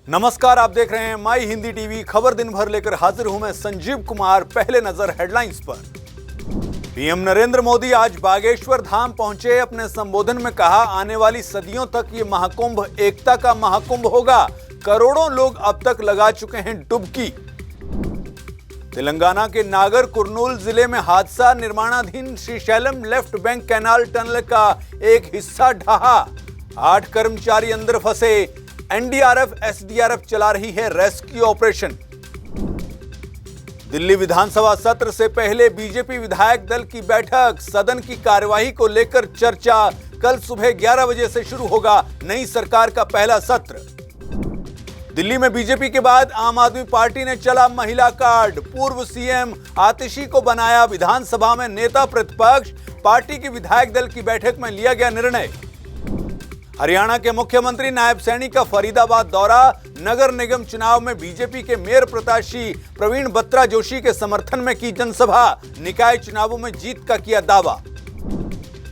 नमस्कार, आप देख रहे हैं माई हिंदी टीवी। खबर दिन भर लेकर हाजिर हूं मैं संजीव कुमार। पहले नजर हेडलाइंस पर। पीएम नरेंद्र मोदी आज बागेश्वर धाम पहुंचे। अपने संबोधन में कहा, आने वाली सदियों तक ये महाकुंभ एकता का महाकुंभ होगा। करोड़ों लोग अब तक लगा चुके हैं डुबकी। तेलंगाना के नागर कुर्नूल जिले में हादसा। निर्माणाधीन Srisailam left bank canal tunnel का एक हिस्सा ढहा। 8 कर्मचारी अंदर फंसे। एनडीआरएफ एसडीआरएफ चला रही है रेस्क्यू ऑपरेशन। दिल्ली विधानसभा सत्र से पहले बीजेपी विधायक दल की बैठक। सदन की कार्यवाही को लेकर चर्चा। कल सुबह 11 बजे से शुरू होगा नई सरकार का पहला सत्र। दिल्ली में बीजेपी के बाद आम आदमी पार्टी ने चला महिला कार्ड। पूर्व सीएम आतिशी को बनाया विधानसभा में नेता प्रतिपक्ष। पार्टी की विधायक दल की बैठक में लिया गया निर्णय। हरियाणा के मुख्यमंत्री नायब सैनी का फरीदाबाद दौरा। नगर निगम चुनाव में बीजेपी के मेयर प्रत्याशी प्रवीण बत्रा जोशी के समर्थन में की जनसभा। निकाय चुनावों में जीत का किया दावा।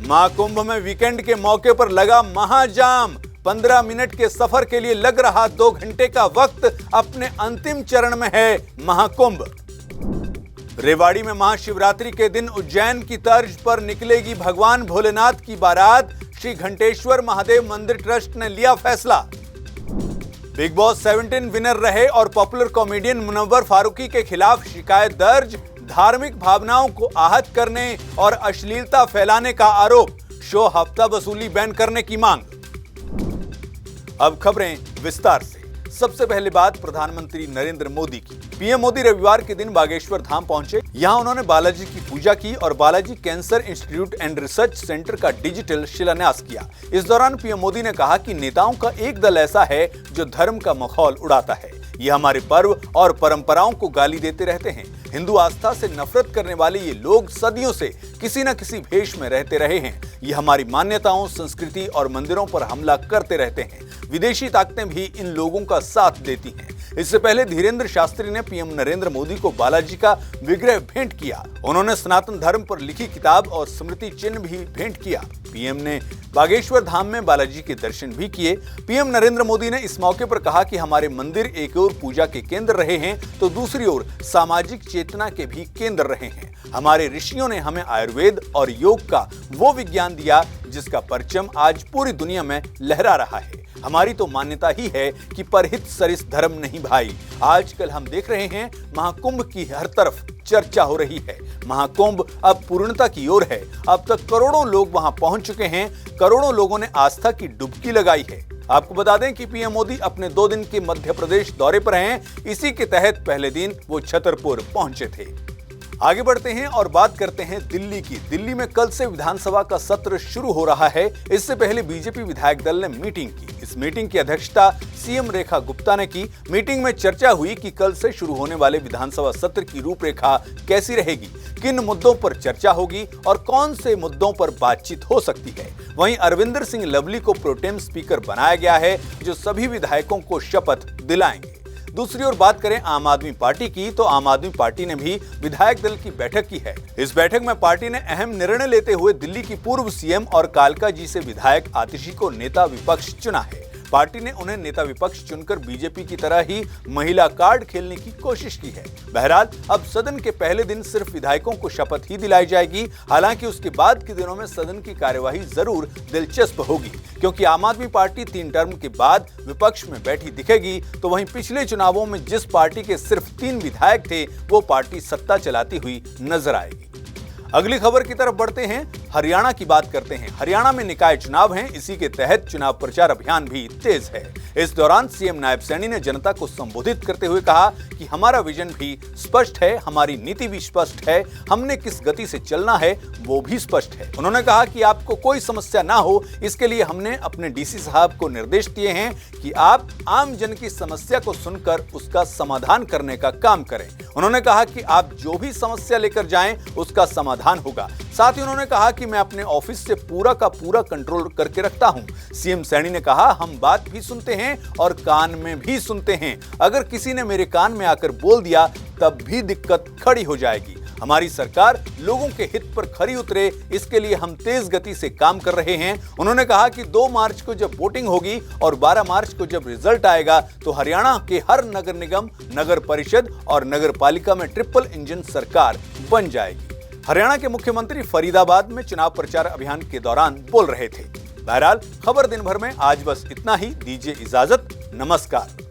महाकुंभ में वीकेंड के मौके पर लगा महाजाम। 15 मिनट के सफर के लिए लग रहा 2 घंटे का वक्त। अपने अंतिम चरण में है महाकुंभ। रेवाड़ी में महाशिवरात्रि के दिन उज्जैन की तर्ज पर निकलेगी भगवान भोलेनाथ की बारात। श्री घंटेश्वर महादेव मंदिर ट्रस्ट ने लिया फैसला। बिग बॉस 17 विनर रहे और पॉपुलर कॉमेडियन मुनव्वर फारूकी के खिलाफ शिकायत दर्ज। धार्मिक भावनाओं को आहत करने और अश्लीलता फैलाने का आरोप। शो हफ्ता वसूली बैन करने की मांग। अब खबरें विस्तार से। सबसे पहले बात प्रधानमंत्री नरेंद्र मोदी की। पीएम मोदी रविवार के दिन बागेश्वर धाम पहुंचे। यहां उन्होंने बालाजी की पूजा की और Balaji cancer institute and research centre का डिजिटल शिलान्यास किया। इस दौरान पीएम मोदी ने कहा कि नेताओं का एक दल ऐसा है जो धर्म का मखौल उड़ाता है। ये हमारे पर्व और परंपराओं को गाली देते रहते हैं। हिंदू आस्था से नफरत करने वाले ये लोग सदियों से किसी न किसी भेष में रहते रहे हैं। ये हमारी मान्यताओं, संस्कृति और मंदिरों पर हमला करते रहते हैं। विदेशी ताकतें भी इन लोगों का साथ देती हैं। इससे पहले धीरेन्द्र शास्त्री ने पीएम नरेंद्र मोदी को बालाजी का विग्रह भेंट किया। उन्होंने सनातन धर्म पर लिखी किताब और स्मृति चिन्ह भी भेंट किया। पीएम ने बागेश्वर धाम में बालाजी के दर्शन भी किए। पीएम नरेंद्र मोदी ने इस मौके पर कहा कि हमारे मंदिर एक ओर पूजा के केंद्र रहे हैं तो दूसरी ओर सामाजिक चेतना के भी केंद्र रहे हैं। हमारे ऋषियों ने हमें आयुर्वेद और योग का वो विज्ञान दिया जिसका परचम आज पूरी दुनिया में लहरा रहा है। हमारी तो मान्यता ही है कि परहित सरिस धर्म नहीं भाई। आजकल हम देख रहे हैं महाकुंभ की हर तरफ चर्चा हो रही है। महाकुंभ अब पूर्णता की ओर है। अब तक करोड़ों लोग वहां पहुंच चुके हैं। करोड़ों लोगों ने आस्था की डुबकी लगाई है। आपको बता दें कि पीएम मोदी अपने 2 दिन के मध्य प्रदेश दौरे पर हैं। इसी के तहत पहले दिन वो छतरपुर पहुंचे थे। आगे बढ़ते हैं और बात करते हैं दिल्ली की। दिल्ली में कल से विधानसभा का सत्र शुरू हो रहा है। इससे पहले बीजेपी विधायक दल ने मीटिंग की। इस मीटिंग की अध्यक्षता सीएम रेखा गुप्ता ने की। मीटिंग में चर्चा हुई कि कल से शुरू होने वाले विधानसभा सत्र की रूपरेखा कैसी रहेगी, किन मुद्दों पर चर्चा होगी और कौन से मुद्दों पर बातचीत हो सकती है। वहीं अरविंदर सिंह लवली को प्रोटेम स्पीकर बनाया गया है, जो सभी विधायकों को शपथ दिलाएंगे। दूसरी ओर बात करें आम आदमी पार्टी की, तो आम आदमी पार्टी ने भी विधायक दल की बैठक की है। इस बैठक में पार्टी ने अहम निर्णय लेते हुए दिल्ली की पूर्व सीएम और कालकाजी से विधायक आतिशी को नेता विपक्ष चुना है। पार्टी ने उन्हें नेता विपक्ष चुनकर बीजेपी की तरह ही महिला कार्ड खेलने की कोशिश की है। बहरहाल अब सदन के पहले दिन सिर्फ विधायकों को शपथ ही दिलाई जाएगी। हालांकि उसके बाद के दिनों में सदन की कार्यवाही जरूर दिलचस्प होगी, क्योंकि आम आदमी पार्टी 3 टर्म के बाद विपक्ष में बैठी दिखेगी। तो वहीं पिछले चुनावों में जिस पार्टी के सिर्फ 3 विधायक थे, वो पार्टी सत्ता चलाती हुई नजर आएगी। अगली खबर की तरफ बढ़ते हैं। हरियाणा की बात करते हैं। हरियाणा में निकाय चुनाव हैं। इसी के तहत चुनाव प्रचार अभियान भी तेज है। इस दौरान सीएम नायब सैनी ने जनता को संबोधित करते हुए कहा कि हमारा विजन भी स्पष्ट है, हमारी नीति भी स्पष्ट है, हमने किस गति से चलना है वो भी स्पष्ट है। उन्होंने कहा कि आपको कोई समस्या ना हो, इसके लिए हमने अपने डीसी साहब को निर्देश दिए हैं कि आप आम जन की समस्या को सुनकर उसका समाधान करने का काम करें। उन्होंने कहा कि आप जो भी समस्या लेकर जाएं उसका समाधान होगा। साथ ही उन्होंने कहा कि मैं अपने ऑफिस से पूरा का पूरा कंट्रोल करके रखता हूं। सीएम सैनी ने कहा, हम बात भी सुनते हैं और कान में भी सुनते हैं। अगर किसी ने मेरे कान में आकर बोल दिया तब भी दिक्कत खड़ी हो जाएगी। हमारी सरकार लोगों के हित पर खरी उतरे, इसके लिए हम तेज गति से काम कर रहे हैं। उन्होंने कहा कि 2 मार्च को जब वोटिंग होगी और 12 मार्च को जब रिजल्ट आएगा तो हरियाणा के हर नगर निगम, नगर परिषद और नगर पालिका में ट्रिपल इंजन सरकार बन जाएगी। हरियाणा के मुख्यमंत्री फरीदाबाद में चुनाव प्रचार अभियान के दौरान बोल रहे थे। बहरहाल खबर दिन भर में आज बस इतना ही। दीजिए इजाजत, नमस्कार।